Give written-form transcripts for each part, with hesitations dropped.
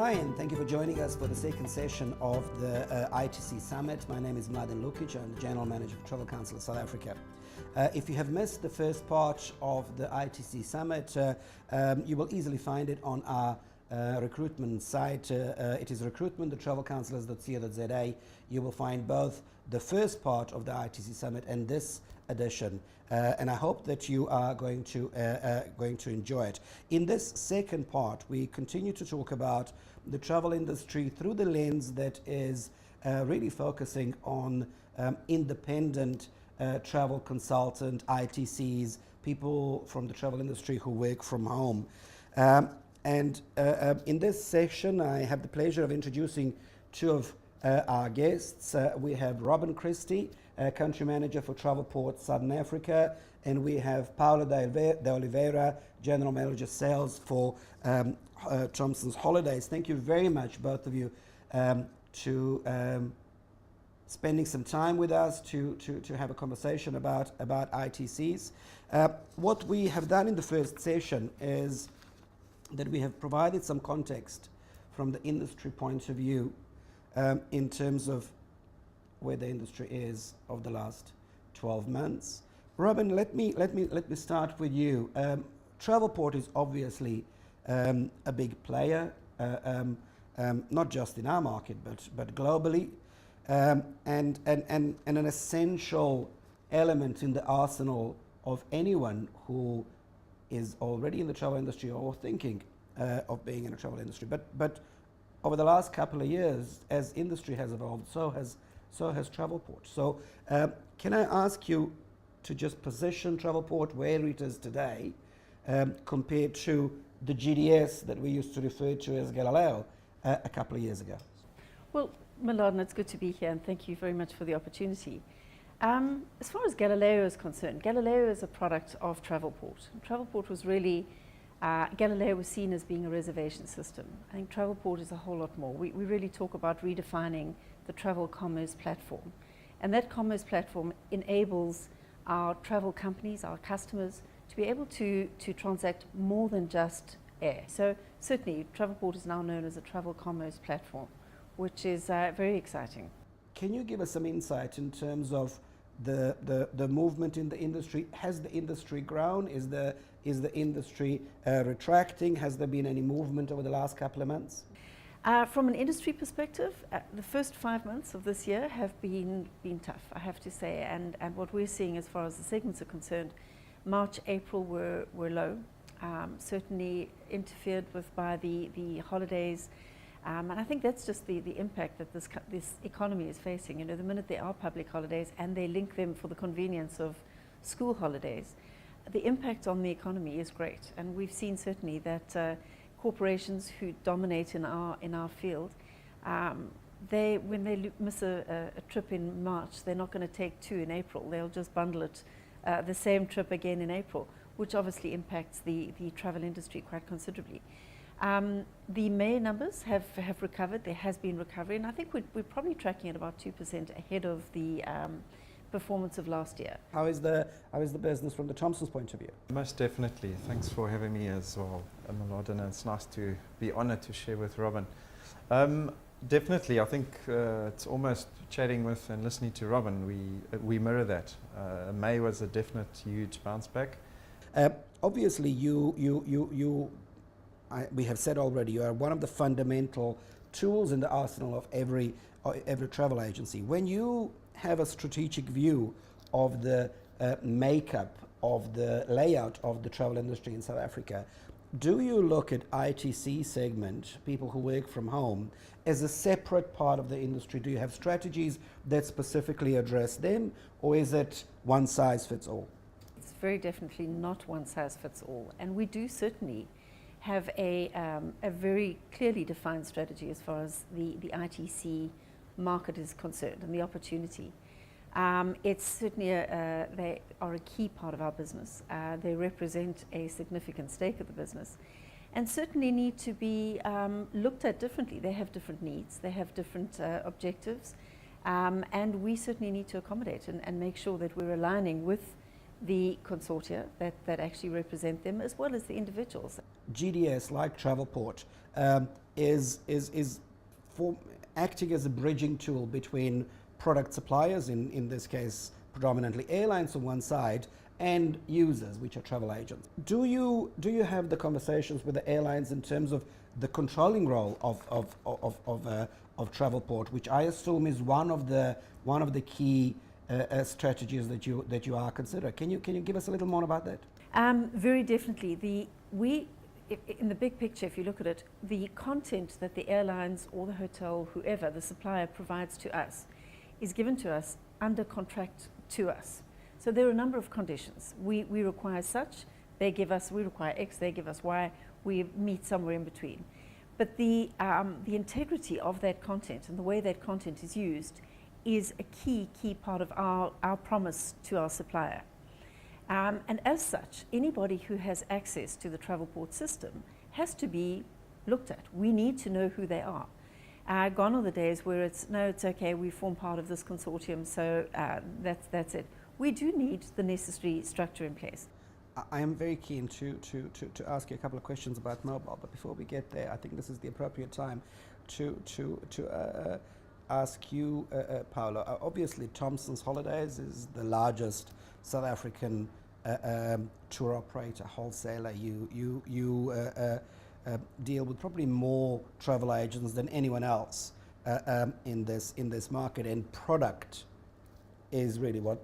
Hi, and thank you for joining us for the second session of the ITC Summit. My name is Mladen Lukic. I'm the General Manager for Travel Council of South Africa. If you have missed the first part of the ITC Summit, you will easily find it on our recruitment site. It is recruitment.travelcouncillors.co.za. You will find both the first part of the ITC Summit and this edition, and I hope that you are going to enjoy it. In this second part, we continue to talk about the travel industry through the lens that is really focusing on independent travel consultant, ITCs, people from the travel industry who work from home. In this session, I have the pleasure of introducing two of our guests. We have Robin Christie, Country Manager for Travelport Southern Africa, and we have Paula de Oliveira, General Manager Sales for Thompson's Holidays. Thank you very much, both of you, to spending some time with us to have a conversation about ITCs. What we have done in the first session is that we have provided some context from the industry point of view in terms of where the industry is over the last 12 months. Robin, let me start with you. Travelport is obviously a big player, not just in our market but globally, and an essential element in the arsenal of anyone who is already in the travel industry or thinking of being in the travel industry. But over the last couple of years, as industry has evolved, so has Travelport. So can I ask you to just position Travelport where it is today compared to the GDS that we used to refer to as Galileo a couple of years ago? Well, Mladen, it's good to be here, and thank you very much for the opportunity. As far as Galileo is concerned, Galileo is a product of Travelport. Travelport was really, Galileo was seen as being a reservation system. I think Travelport is a whole lot more. We really talk about redefining the travel commerce platform. And that commerce platform enables our travel companies, our customers, to be able to transact more than just air. So certainly Travelport is now known as a travel commerce platform, which is very exciting. Can you give us some insight in terms of the movement in the industry? Has the industry grown? Is the industry retracting? Has there been any movement over the last couple of months? From an industry perspective, the first 5 months of this year have been tough, I have to say, and what we're seeing as far as the segments are concerned, March, April were low, certainly interfered with by the holidays, and I think that's just the impact that this economy is facing. You know, the minute there are public holidays and they link them for the convenience of school holidays, the impact on the economy is great, and we've seen certainly that corporations who dominate in our field, when they miss a trip in March, they're not going to take two in April. They'll just bundle it, the same trip again in April, which obviously impacts the travel industry quite considerably. The May numbers have recovered. There has been recovery, and I think we're probably tracking at about 2% ahead of the performance of last year. How is the business from the Thompson's point of view? Most definitely. Thanks for having me as well, Mladen, and it's nice to be honoured to share with Robin. Definitely, I think it's almost chatting with and listening to Robin, we mirror that. May was a definite huge bounce back. Obviously, we have said already, you are one of the fundamental tools in the arsenal of every travel agency. When you have a strategic view of the makeup of the layout of the travel industry in South Africa, do you look at ITC segment, people who work from home, as a separate part of the industry? Do you have strategies that specifically address them, or is it one size fits all? It's very definitely not one size fits all, and we do certainly have a very clearly defined strategy as far as the ITC market is concerned and the opportunity. It's certainly they are a key part of our business. They represent a significant stake of the business, and certainly need to be looked at differently. They have different needs, they have different objectives, and we certainly need to accommodate and make sure that we're aligning with the consortia that actually represent them, as well as the individuals. GDS, like Travelport, is acting as a bridging tool between product suppliers, in this case predominantly airlines on one side, and users, which are travel agents. Do you have the conversations with the airlines in terms of the controlling role of Travelport, which I assume is one of the key strategies that you are considering? Can you give us a little more about that? Very definitely. In the big picture, if you look at it, the content that the airlines or the hotel, whoever, the supplier provides to us, is given to us under contract to us. So there are a number of conditions. We require such, they give us, we require X, they give us Y, we meet somewhere in between. But the integrity of that content and the way that content is used is a key part of our promise to our supplier. And as such, anybody who has access to the Travelport system has to be looked at. We need to know who they are. Gone are the days where it's okay, we form part of this consortium, so that's it. We do need the necessary structure in place. I am very keen to ask you a couple of questions about mobile, but before we get there, I think this is the appropriate time to ask you, Paolo. Obviously, Thomson's Holidays is the largest South African tour operator, wholesaler. You deal with probably more travel agents than anyone else in this market, and product is really what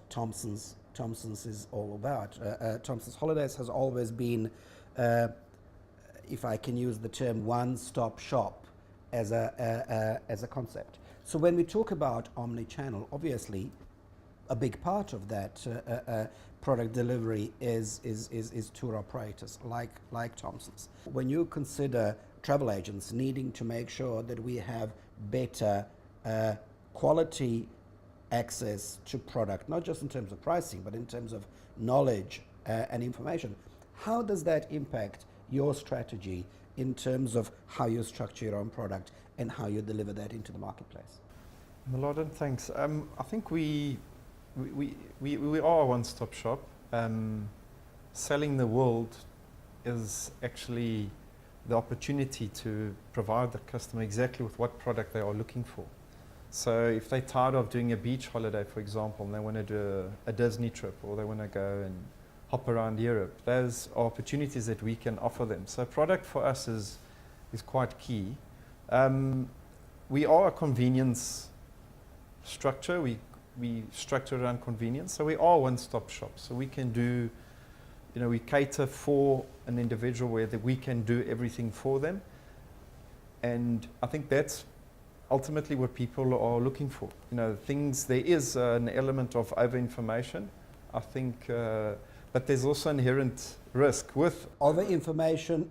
Thomson's is all about. Thomson's Holidays has always been, if I can use the term, one-stop shop as a concept. So when we talk about omni-channel, obviously a big part of that product delivery is tour operators like Thomson's. When you consider travel agents needing to make sure that we have better quality access to product, not just in terms of pricing, but in terms of knowledge and information, how does that impact your strategy in terms of how you structure your own product and how you deliver that into the marketplace? Mladen, thanks. I think we are a one-stop shop. Selling the world is actually the opportunity to provide the customer exactly with what product they are looking for. So if they're tired of doing a beach holiday, for example, and they want to do a Disney trip, or they want to go and hop around Europe, those are opportunities that we can offer them. So product for us is quite key. We are a convenience structure. We structure around convenience. So we are one-stop shop. So we can do, we cater for an individual where we can do everything for them. And I think that's ultimately what people are looking for. There is an element of over-information, I think, but there's also inherent risk with over-information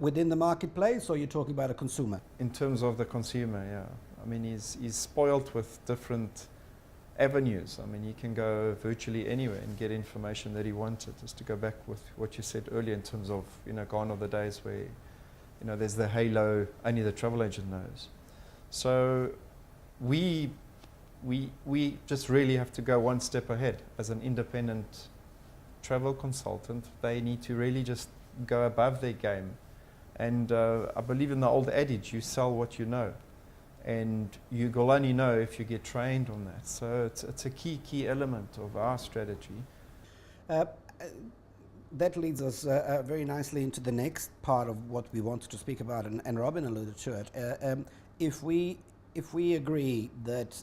within the marketplace, or you're talking about a consumer? In terms of the consumer, yeah. I mean, he's spoiled with different avenues. I mean, he can go virtually anywhere and get information that he wanted. Just to go back with what you said earlier in terms of, gone are the days where, there's the halo only the travel agent knows. So we just really have to go one step ahead. As an independent travel consultant, they need to really just go above their game. And I believe in the old adage, you sell what you know. And you will only know if you get trained on that. So it's a key element of our strategy. That leads us very nicely into the next part of what we wanted to speak about, and Robin alluded to it. If we agree that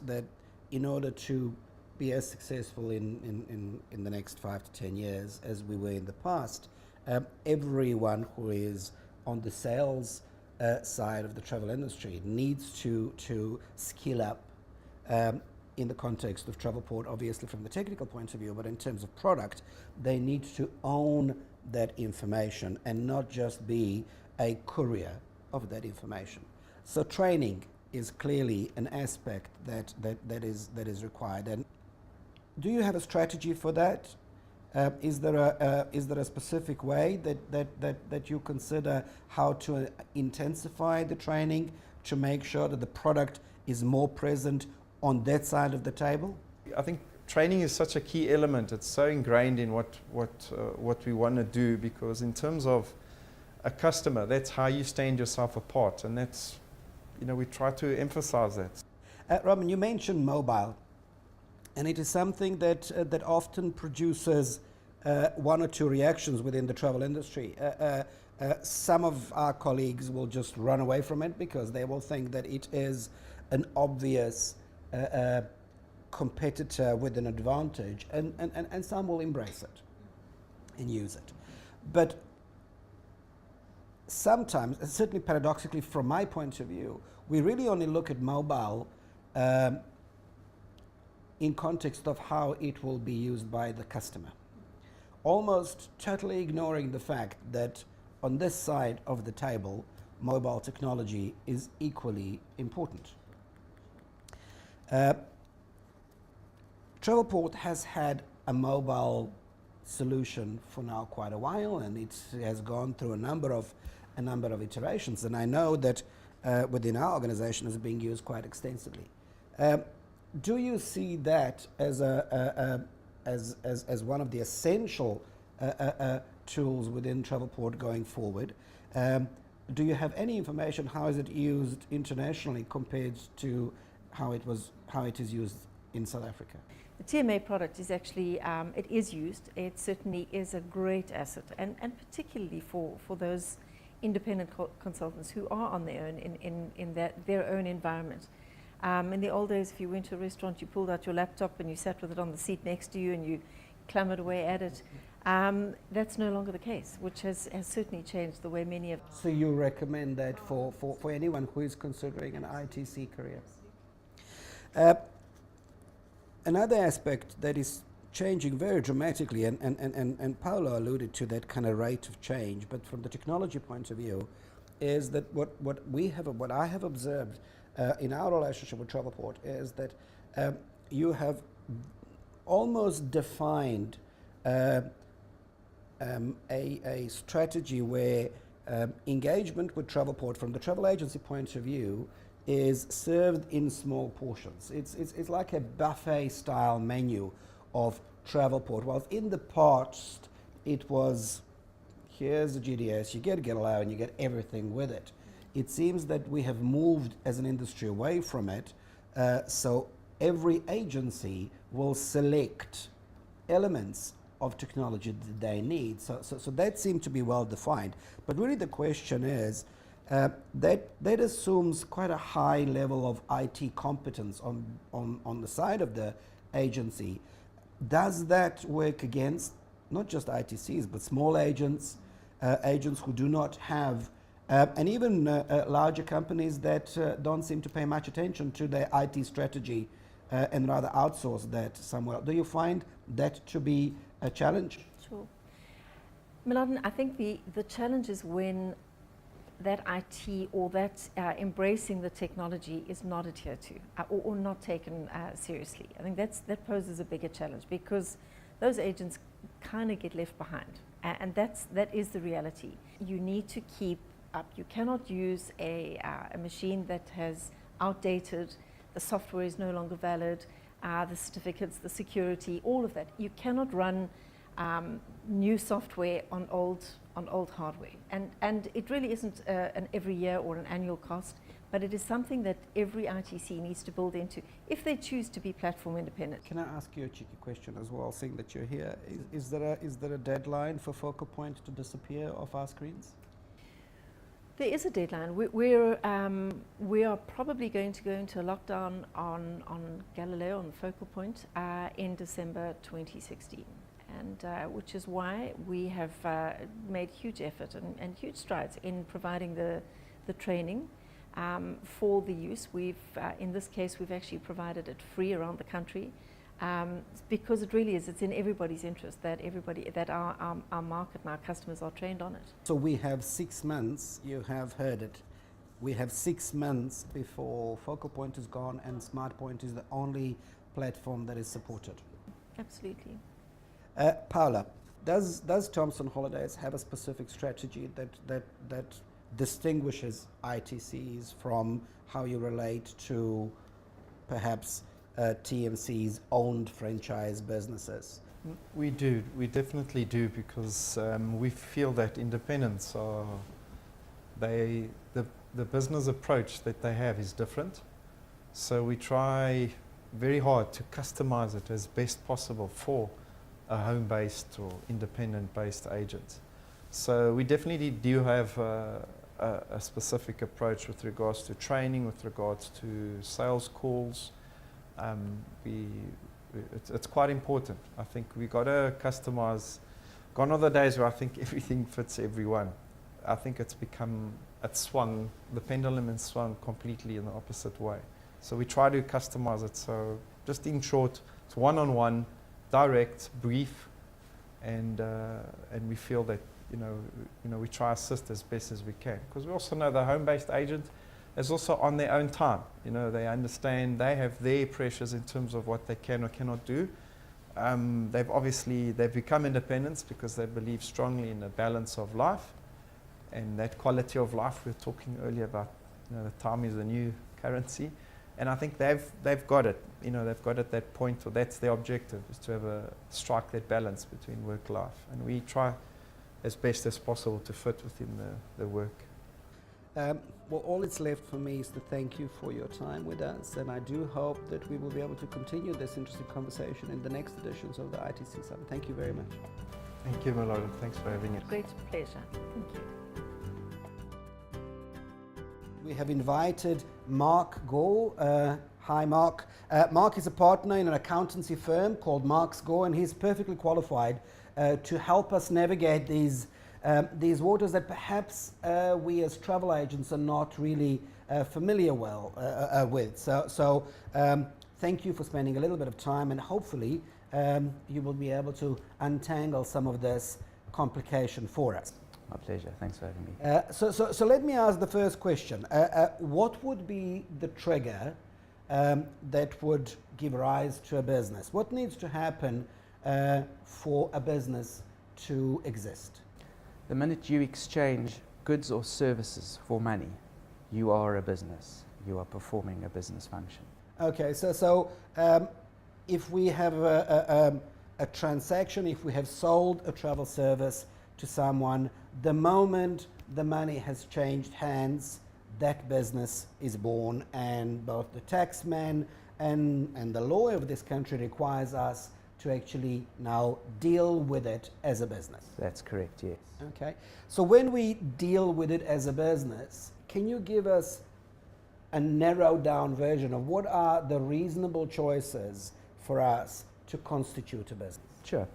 in order to be as successful in the next 5 to 10 years as we were in the past, everyone who is on the sales side of the travel industry needs to skill up in the context of Travelport, obviously from the technical point of view, but in terms of product, they need to own that information and not just be a courier of that information. So training is clearly an aspect that is required. And do you have a strategy for that? Is there a specific way that you consider how to intensify the training to make sure that the product is more present on that side of the table? I think training is such a key element. It's so ingrained in what we want to do, because in terms of a customer, that's how you stand yourself apart, and that's, we try to emphasize that. Robin, you mentioned mobile, and it is something that that often produces one or two reactions within the travel industry. Some of our colleagues will just run away from it because they will think that it is an obvious competitor with an advantage, and some will embrace it and use it. But sometimes, and certainly paradoxically from my point of view, we really only look at mobile in context of how it will be used by the customer, almost totally ignoring the fact that on this side of the table, mobile technology is equally important. Travelport has had a mobile solution for now quite a while, and it has gone through a number of iterations, and I know that within our organization is being used quite extensively. Do you see that as as one of the essential tools within Travelport going forward? Do you have any information how is it used internationally compared to how it is used in South Africa? The TMA product is actually, it is used. It certainly is a great asset, and particularly for those independent consultants who are on their own in their own environment. In the old days, if you went to a restaurant, you pulled out your laptop and you sat with it on the seat next to you and you clambered away at it. That's no longer the case, which has certainly changed the way many of... So you recommend that for anyone who is considering an ITC career? Another aspect that is changing very dramatically, and Paolo alluded to that kind of rate of change, but from the technology point of view, is that what I have observed in our relationship with Travelport is that you have almost defined a strategy where engagement with Travelport from the travel agency point of view is served in small portions. It's like a buffet style menu of Travelport. While in the past it was, here's the GDS, you get allow and you get everything with it. It seems that we have moved as an industry away from it, so every agency will select elements of technology that they need. So that seems to be well defined. But really the question is, that assumes quite a high level of IT competence on the side of the agency. Does that work against not just ITCs, but small agents, agents who do not have, and even larger companies that don't seem to pay much attention to their IT strategy and rather outsource that somewhere? Do you find that to be a challenge? Sure. Milan, I think the challenge is when that IT or that embracing the technology is not adhered to or not taken seriously. I think that poses a bigger challenge, because those agents kind of get left behind, and that is the reality. You need to keep up. You cannot use a machine that has outdated, the software is no longer valid, the certificates, the security, all of that. You cannot run new software on old hardware, and it really isn't an every year or an annual cost, but it is something that every ITC needs to build into if they choose to be platform independent. Can I ask you a cheeky question as well, seeing that you're here? Is there a deadline for Focal Point to disappear off our screens? There is a deadline. We are probably going to go into a lockdown on Galileo, on Focal Point, in December 2016. And which is why we have made huge effort and huge strides in providing the training for the use. In this case, we've actually provided it free around the country, because it really is, it's in everybody's interest that our market and our customers are trained on it. So we have 6 months, you have heard it, we have 6 months before Focal Point is gone and SmartPoint is the only platform that is supported. Absolutely. Paula, does Thomson Holidays have a specific strategy that distinguishes ITCs from how you relate to perhaps TMC's owned franchise businesses? We do. We definitely do, because we feel that independents are the business approach that they have is different. So we try very hard to customize it as best possible for a home-based or independent-based agent. So we definitely do have a specific approach with regards to training, with regards to sales calls. It's quite important. I think we got to customize. Gone are the days where I think everything fits everyone. I think it's swung, the pendulum has swung completely in the opposite way. So we try to customize it. So just in short, it's one-on-one, direct, brief, and we feel that we try to assist as best as we can, because we also know the home-based agent is also on their own time. They understand, they have their pressures in terms of what they can or cannot do. They've become independents because they believe strongly in the balance of life and that quality of life we were talking earlier about. The time is the new currency, and I think they've got it. They've got at that point, or that's their objective, is to strike that balance between work life, and we try as best as possible to fit within the work. Well, all that's left for me is to thank you for your time with us, and I do hope that we will be able to continue this interesting conversation in the next editions of the ITC Summit. Thank you very much. Thank you, Malota. Thanks for having us. Great pleasure. Thank you. We have invited Mark Gore. Hi, Mark. Mark is a partner in an accountancy firm called Marks Gore, and he's perfectly qualified to help us navigate these waters that perhaps we as travel agents are not really familiar with. So thank you for spending a little bit of time, and hopefully you will be able to untangle some of this complication for us. My pleasure. Thanks for having me. So let me ask the first question. What would be the trigger that would give rise to a business? What needs to happen for a business to exist? The minute you exchange goods or services for money, you are a business. You are performing a business function. Okay, so if we have a transaction, if we have sold a travel service to someone, the moment the money has changed hands, that business is born, and both the taxman and the law of this country requires us to actually now deal with it as a business. That's correct, yes. Okay, so when we deal with it as a business, can you give us a narrowed down version of what are the reasonable choices for us to constitute a business? Sure.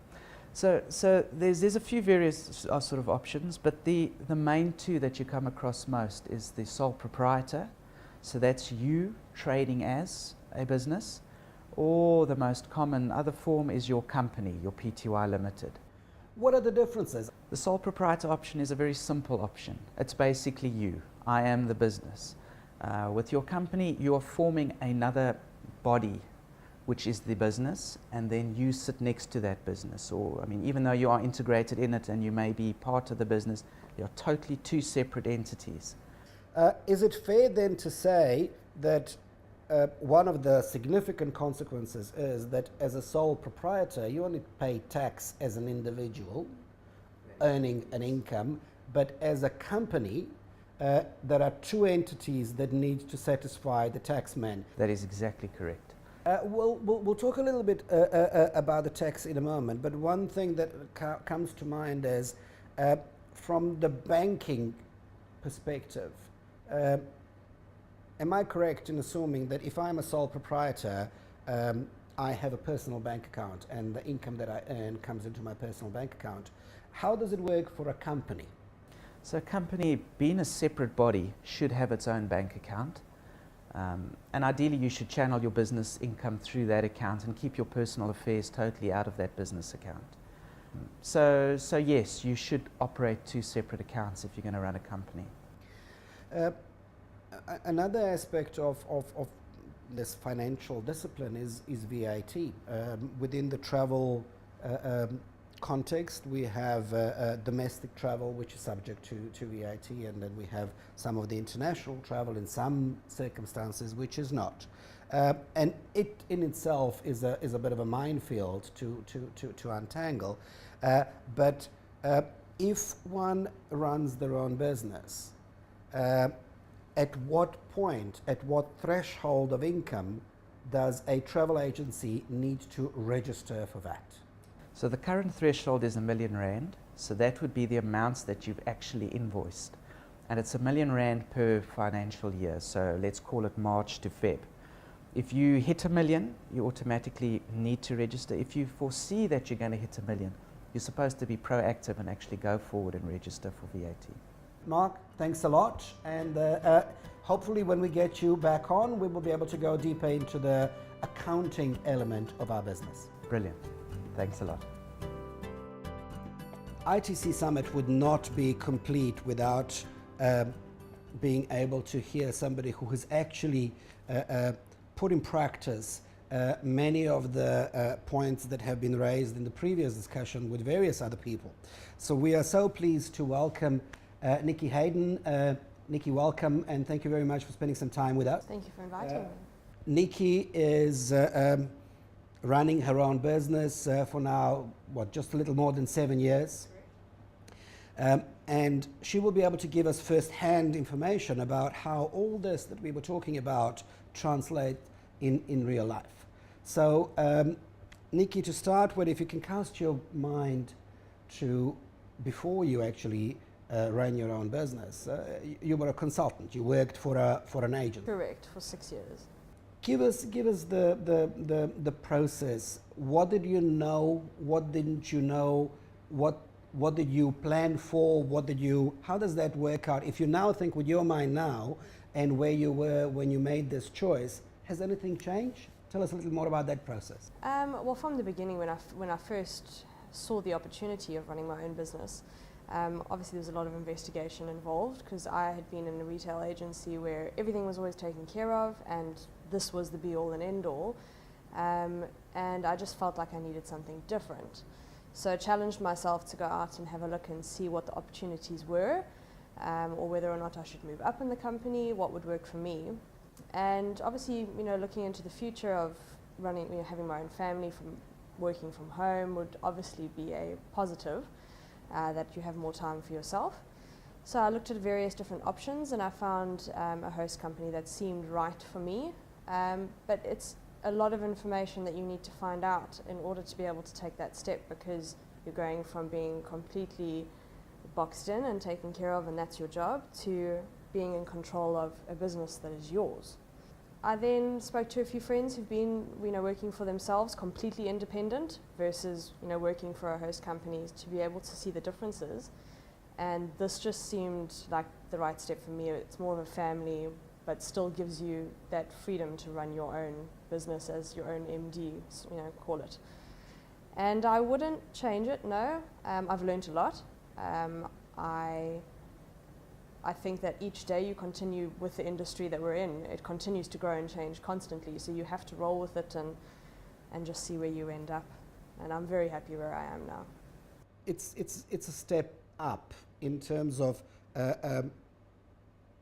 So there's a few various sort of options, but the main two that you come across most is the sole proprietor. So that's you trading as a business, or the most common other form is your company, your PTY Limited. What are the differences? The sole proprietor option is a very simple option. It's basically you. I am the business. With your company, you are forming another body, which is the business, and then you sit next to that business. Or, I mean, even though you are integrated in it and you may be part of the business, they are totally two separate entities. Is it fair then to say that one of the significant consequences is that as a sole proprietor, you only pay tax as an individual earning an income, but as a company, there are two entities that need to satisfy the taxman? That is exactly correct. We'll talk a little bit about the tax in a moment, but one thing that comes to mind is from the banking perspective, am I correct in assuming that if I'm a sole proprietor, I have a personal bank account and the income that I earn comes into my personal bank account? How does it work for a company? So a company, being a separate body, should have its own bank account. And ideally you should channel your business income through that account and keep your personal affairs totally out of that business account. So yes, you should operate two separate accounts if you're going to run a company. Another aspect of this financial discipline is VAT. Within the travel context, we have domestic travel, which is subject to VAT, and then we have some of the international travel in some circumstances, which is not. And it in itself is a bit of a minefield to untangle. But if one runs their own business, at what point, at what threshold of income does a travel agency need to register for VAT? So the current threshold is R1 million, so that would be the amounts that you've actually invoiced. And it's R1 million per financial year, so let's call it March to Feb. If you hit $1 million, you automatically need to register. If you foresee that you're going to hit $1 million, you're supposed to be proactive and actually go forward and register for VAT. Mark, thanks a lot, and hopefully when we get you back on, we will be able to go deeper into the accounting element of our business. Brilliant. Thanks a lot. ITC Summit would not be complete without being able to hear somebody who has actually put in practice many of the points that have been raised in the previous discussion with various other people. So we are so pleased to welcome Nikki Hayden. Nikki, welcome, and thank you very much for spending some time with us. Thank you for inviting me. Nikki is running her own business for now, just a little more than 7 years. And she will be able to give us first-hand information about how all this that we were talking about translate in real life. So, Nikki, to start with, if you can cast your mind to before you actually ran your own business, you were a consultant. You worked for an agent. Correct, for 6 years. Give us the process. What did you know? What didn't you know? What did you plan for? How does that work out? If you now think with your mind now and where you were when you made this choice, has anything changed? Tell us a little more about that process. Well, from the beginning, when I first saw the opportunity of running my own business, obviously there was a lot of investigation involved because I had been in a retail agency where everything was always taken care of and this was the be-all and end-all. And I just felt like I needed something different. So I challenged myself to go out and have a look and see what the opportunities were, or whether or not I should move up in the company, what would work for me. And obviously, looking into the future of running, having my own family, from working from home would obviously be a positive, that you have more time for yourself. So I looked at various different options and I found a host company that seemed right for me, but it's a lot of information that you need to find out in order to be able to take that step, because you're going from being completely boxed in and taken care of and that's your job, to being in control of a business that is yours. I then spoke to a few friends who've been working for themselves, completely independent, versus working for a host company, to be able to see the differences. And this just seemed like the right step for me. It's more of a family, but still gives you that freedom to run your own business as your own MD, call it. And I wouldn't change it, no. I've learned a lot. I think that each day you continue with the industry that we're in, it continues to grow and change constantly. So you have to roll with it and just see where you end up. And I'm very happy where I am now. It's a step up in terms of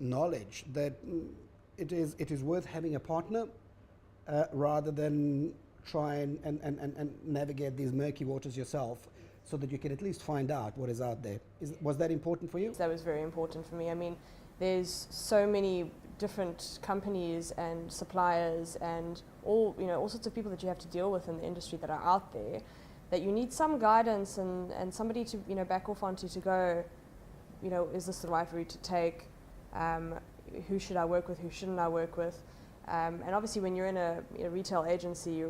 knowledge that it is worth having a partner rather than try and navigate these murky waters yourself, so that you can at least find out what is out there. Was that important for you? That was very important for me. I mean, there's so many different companies and suppliers and all sorts of people that you have to deal with in the industry that are out there, that you need some guidance and somebody to back off onto, to go, is this the right route to take? Who should I work with? Who shouldn't I work with? And obviously, when you're in a retail agency,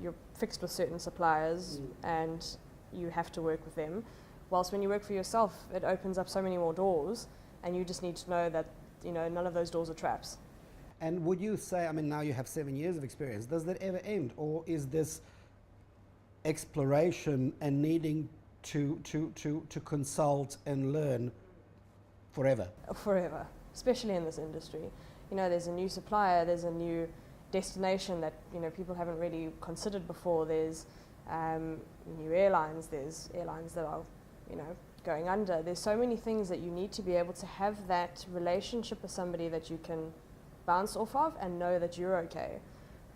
you're fixed with certain suppliers and you have to work with them. Whilst when you work for yourself, it opens up so many more doors, and you just need to know that none of those doors are traps. And would you say, now you have 7 years of experience, does that ever end, or is this exploration and needing to consult and learn forever? Forever, especially in this industry. There's a new supplier, there's a new destination that people haven't really considered before. There's new airlines, there's airlines that are going under. There's so many things that you need to be able to have that relationship with somebody that you can bounce off of and know that you're okay.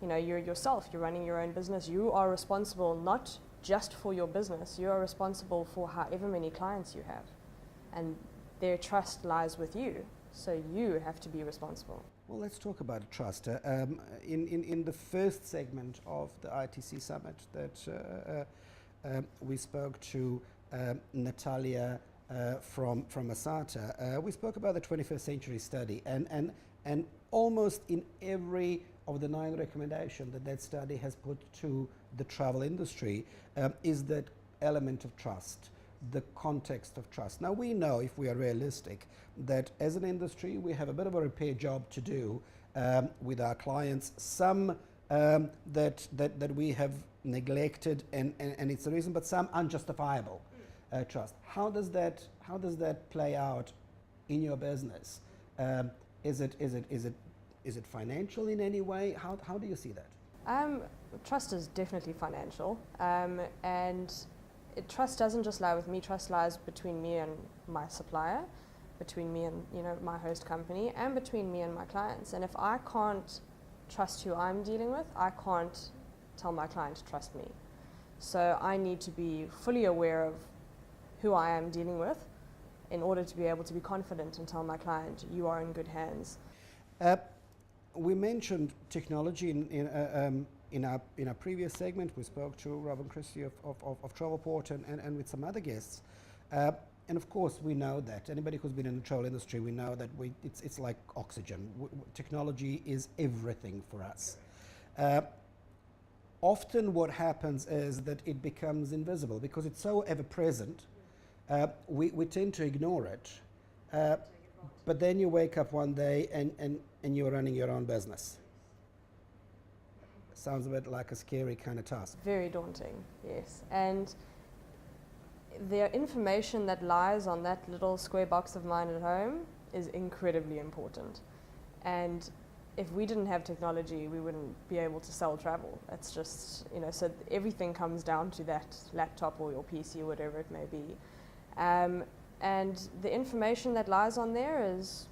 You know, you're yourself, you're running your own business. You are responsible not just for your business, you are responsible for however many clients you have. And their trust lies with you, so you have to be responsible. Well, let's talk about trust. In the first segment of the ITC Summit that we spoke to Natalia from Asata, we spoke about the 21st Century Study, and almost in every of the 9 recommendations that study has put to the travel industry is that element of trust, the context of trust. Now, we know, if we are realistic, that as an industry we have a bit of a repair job to do with our clients, some that we have neglected and it's a reason, but some unjustifiable trust. How does that play out in your business? Is it financial in any way? How do you see that? Trust is definitely financial, and trust doesn't just lie with me. Trust lies between me and my supplier, between me and my host company, and between me and my clients. And if I can't trust who I'm dealing with, I can't tell my client to trust me. So I need to be fully aware of who I am dealing with in order to be able to be confident and tell my client, you are in good hands. We mentioned technology in our previous segment. We spoke to Robin Christie of Travelport and with some other guests. And of course, we know that anybody who's been in the travel industry, we know that it's like oxygen. Technology is everything for us. Often what happens is that it becomes invisible because it's so ever present. We tend to ignore it. But then you wake up one day and you're running your own business. Sounds a bit like a scary kind of task. Very daunting, yes. And the information that lies on that little square box of mine at home is incredibly important. And if we didn't have technology, we wouldn't be able to sell travel. It's just, so everything comes down to that laptop or your PC or whatever it may be. And the information that lies on there is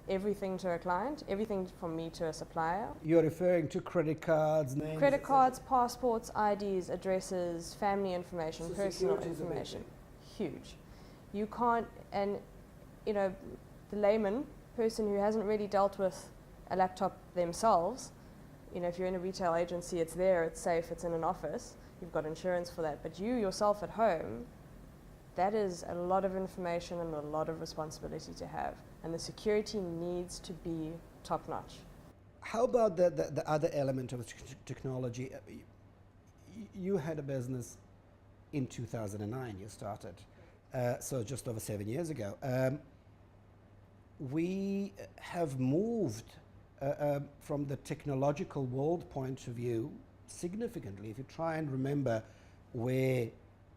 everything to a client, everything from me to a supplier. You're referring to credit cards, names? Credit cards, passports, IDs, addresses, family information, So personal information. Huge. You can't, and the layman person who hasn't really dealt with a laptop themselves, if you're in a retail agency, it's there, it's safe, it's in an office, you've got insurance for that. But you yourself at home, that is a lot of information and a lot of responsibility to have. And the security needs to be top notch. How about the other element of technology? You had a business in 2009, you started, so just over 7 years ago. We have moved from the technological world point of view significantly. If you try and remember where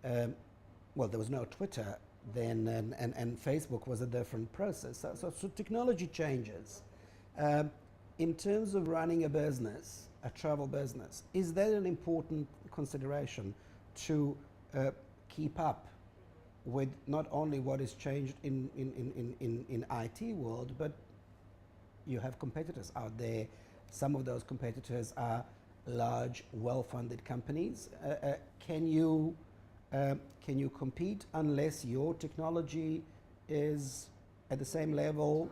there was no Twitter then, and Facebook was a different process. So technology changes. In terms of running a business, a travel business, is that an important consideration to keep up with not only what is changed in IT world, but you have competitors out there. Some of those competitors are large, well-funded companies. Can you compete unless your technology is at the same level?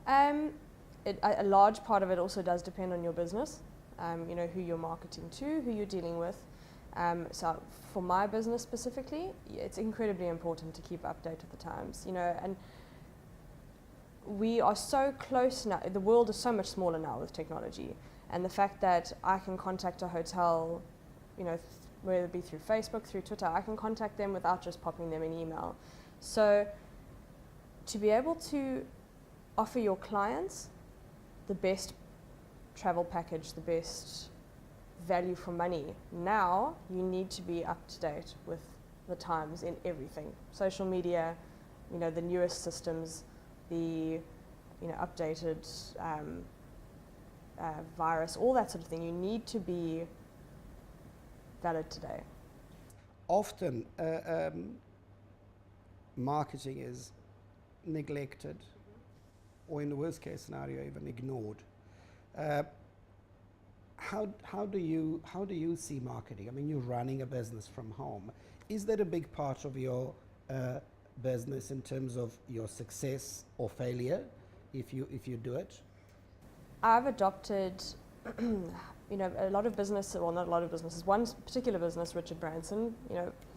A large part of it also does depend on your business, who you're marketing to, who you're dealing with. So for my business specifically, it's incredibly important to keep update with the times, and we are so close now. The world is so much smaller now with technology, and the fact that I can contact a hotel, whether it be through Facebook, through Twitter, I can contact them without just popping them an email. So to be able to offer your clients the best travel package, the best value for money, now you need to be up to date with the times in everything. Social media, the newest systems, the updated virus, all that sort of thing. You need to be valid today. Often marketing is neglected, or in the worst case scenario even ignored. how do you see marketing? I mean, you're running a business from home. Is that a big part of your business in terms of your success or failure, if you do it? I've adopted, a lot of business, well, not a lot of businesses. One particular business, Richard Branson,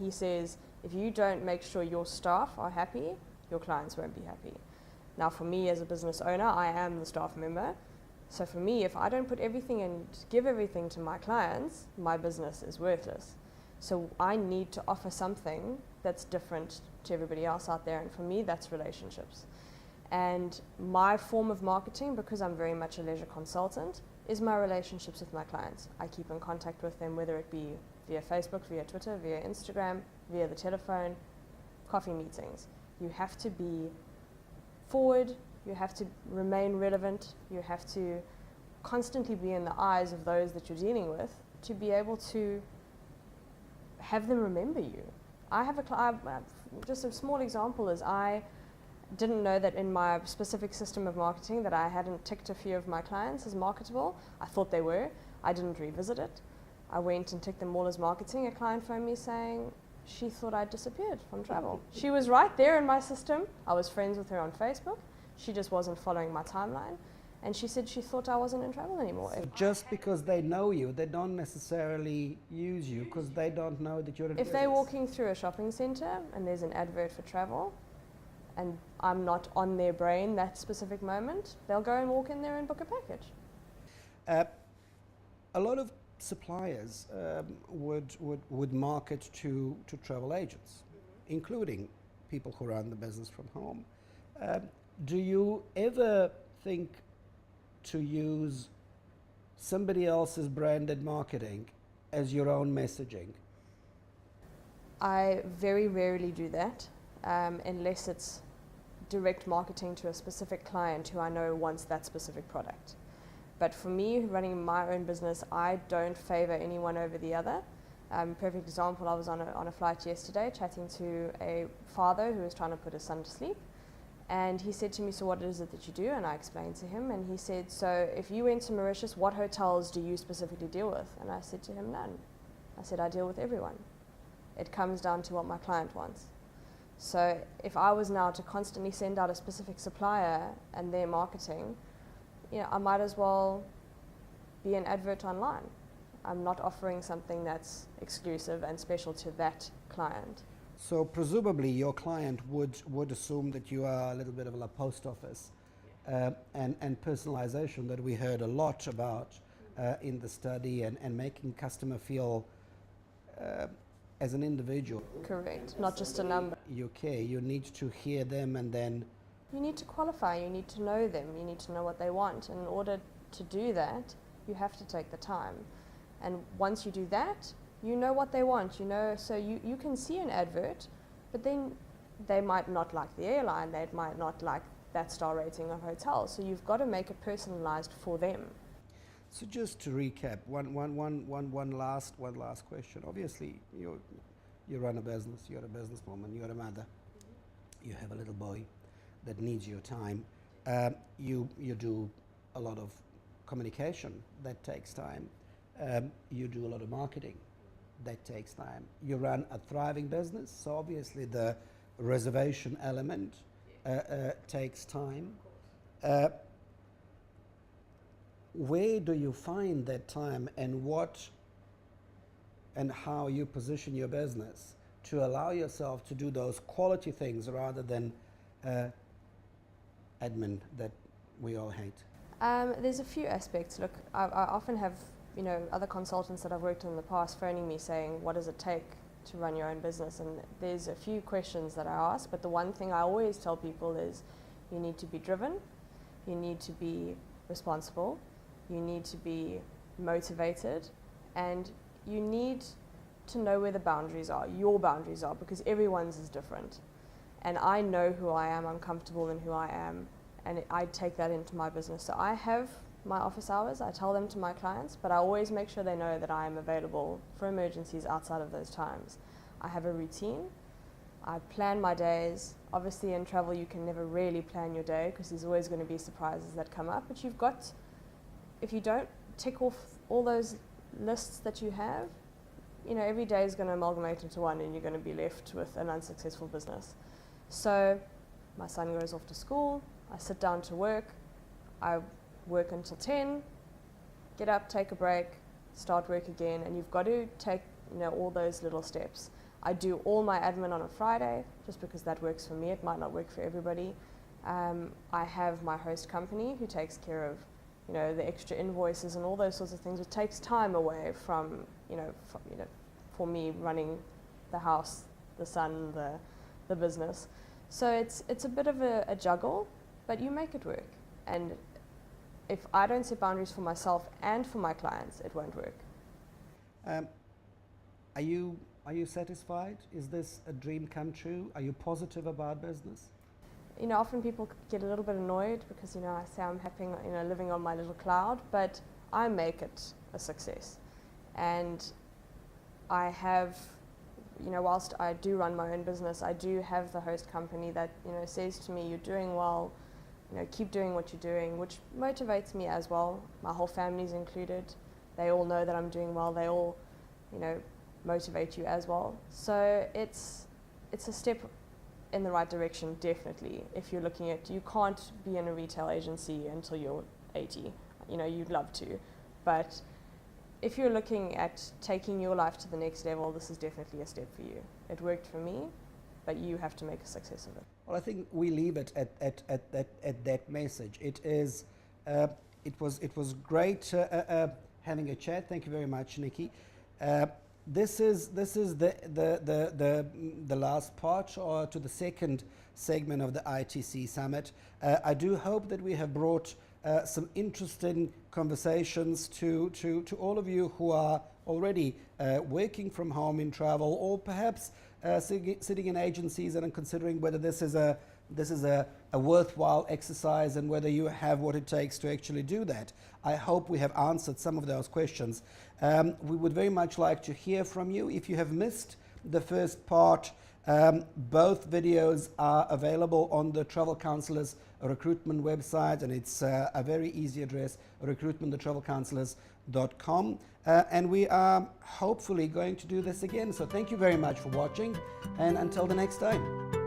he says, if you don't make sure your staff are happy, your clients won't be happy. Now, for me as a business owner, I am the staff member. So for me, if I don't put everything and give everything to my clients, my business is worthless. So I need to offer something that's different to everybody else out there. And for me, that's relationships. And my form of marketing, because I'm very much a leisure consultant, is my relationships with my clients. I keep in contact with them, whether it be via Facebook, via Twitter, via Instagram, via the telephone, coffee meetings. You have to be forward, you have to remain relevant, you have to constantly be in the eyes of those that you're dealing with to be able to have them remember you. Just a small example is I didn't know that in my specific system of marketing that I hadn't ticked a few of my clients as marketable. I thought they were. I didn't revisit it. I went and ticked them all as marketing. A client phoned me saying she thought I'd disappeared from travel. She was right there in my system. I was friends with her on Facebook. She just wasn't following my timeline. And she said she thought I wasn't in travel anymore. So just because they know you, they don't necessarily use you because they don't know that you're in If they're walking through a shopping centre and there's an advert for travel and I'm not on their brain that specific moment, they'll go and walk in there and book a package. A lot of suppliers would market to travel agents, including people who run the business from home. Do you ever think to use somebody else's branded marketing as your own messaging? I very rarely do that, unless it's direct marketing to a specific client who I know wants that specific product. But for me, running my own business, I don't favor anyone over the other. Perfect example, I was on a flight yesterday chatting to a father who was trying to put his son to sleep. And he said to me, so what is it that you do? And I explained to him, and he said, so if you went to Mauritius, what hotels do you specifically deal with? And I said to him, none. I said, I deal with everyone. It comes down to what my client wants. So if I was now to constantly send out a specific supplier and their marketing, I might as well be an advert online. I'm not offering something that's exclusive and special to that client. So presumably your client would assume that you are a little bit of a post office, and personalization that we heard a lot about in the study, and making customer feel as an individual. Correct, not just a number. You need to hear them, and then you need to qualify, you need to know them, you need to know what they want. And in order to do that, you have to take the time. And once you do that, you know what they want, so you can see an advert, but then they might not like the airline, they might not like that star rating of hotels. So you've got to make it personalized for them. So just to recap, one last question. Obviously, you run a business, you're a businesswoman, you're a mother, you have a little boy that needs your time. You do a lot of communication, that takes time. You do a lot of marketing, that takes time. You run a thriving business, so obviously the reservation element takes time. Where do you find that time, and how you position your business to allow yourself to do those quality things rather than admin that we all hate? There's a few aspects. Look, I often have other consultants that I've worked with in the past phoning me saying, what does it take to run your own business? And there's a few questions that I ask, but the one thing I always tell people is you need to be driven, you need to be responsible, you need to be motivated, and you need to know where the boundaries are, your boundaries are, because everyone's is different. And I know who I am, I'm comfortable in who I am, and I take that into my business. So I have my office hours, I tell them to my clients, but I always make sure they know that I am available for emergencies outside of those times. I have a routine, I plan my days. Obviously in travel you can never really plan your day because there's always going to be surprises that come up, but if you don't tick off all those lists that you have, you know, every day is going to amalgamate into one and you're going to be left with an unsuccessful business. So my son goes off to school, I sit down to work, I work until 10, get up, take a break, start work again, and you've got to take, you know, all those little steps. I do all my admin on a Friday, just because that works for me. It might not work for everybody. I have my host company who takes care of, you know, the extra invoices and all those sorts of things. It takes time away from, for me running the house, the son, the business. So it's a bit of a juggle, but you make it work. And if I don't set boundaries for myself and for my clients, it won't work. Are you satisfied? Is this a dream come true? Are you positive about business? You know, often people get a little bit annoyed because, you know, I say I'm happy, you know, living on my little cloud, but I make it a success. And I have, you know, whilst I do run my own business, I do have the host company that, you know, says to me, you're doing well, you know, keep doing what you're doing, which motivates me as well. My whole family's included. They all know that I'm doing well. They all, you know, motivate you as well. So it's a step in the right direction, definitely. If you're looking at, you can't be in a retail agency until you're 80. You know, you'd love to, but if you're looking at taking your life to the next level, this is definitely a step for you. It worked for me, but you have to make a success of it. Well, I think we leave it at that message. It was great having a chat. Thank you very much, Nikki. This is the last part, or to the second segment of the ITC Summit. I do hope that we have brought some interesting conversations to all of you who are already working from home in travel, or perhaps sitting in agencies and considering whether this is a worthwhile exercise and whether you have what it takes to actually do that. I hope we have answered some of those questions. We would very much like to hear from you. If you have missed the first part, both videos are available on the Travel Counsellors recruitment website, and it's a very easy address, recruitment.thetravelcounsellors.com. And we are hopefully going to do this again. So thank you very much for watching, and until the next time.